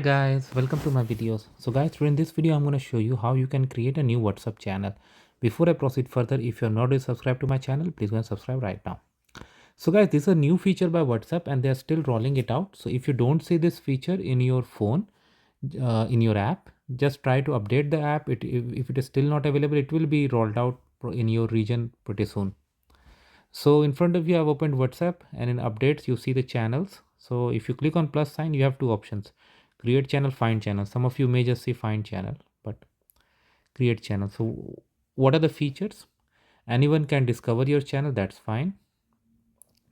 Guys, welcome to my videos. So guys, today in this video I'm going to show you how you can create a new WhatsApp channel. Before I proceed further, if you're not already subscribed to my channel, please go and subscribe right now. So guys, this is a new feature by WhatsApp and they're still rolling it out. So if you don't see this feature in your phone, in your app, just try to update the app. If it is still not available, it will be rolled out in your region pretty soon. So in front of you, I've opened WhatsApp and in updates, you see the channels. So if you click on plus sign, you have two options: create channel, find channel. Some of you may just see find channel, but create channel. So what are the features? Anyone can discover your channel. That's fine.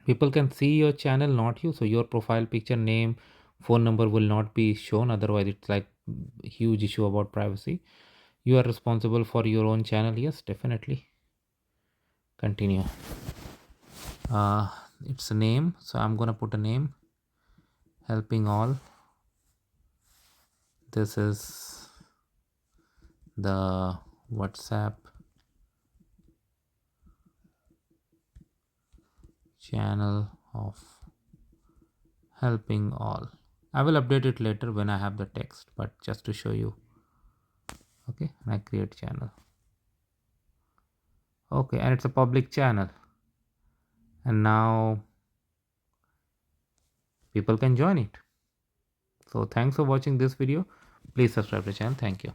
People can see your channel, not you. So your profile picture, name, phone number will not be shown. Otherwise, it's like huge issue about privacy. You are responsible for your own channel. Yes, definitely. Continue. uh it's a name, so I'm gonna put a name, helping all. This is the WhatsApp channel of helping all. I will update it later when I have the text, but just to show you. Okay, and I create channel. Okay, and it's a public channel, and now people can join it. So thanks for watching this video. Please subscribe to the channel. Thank you.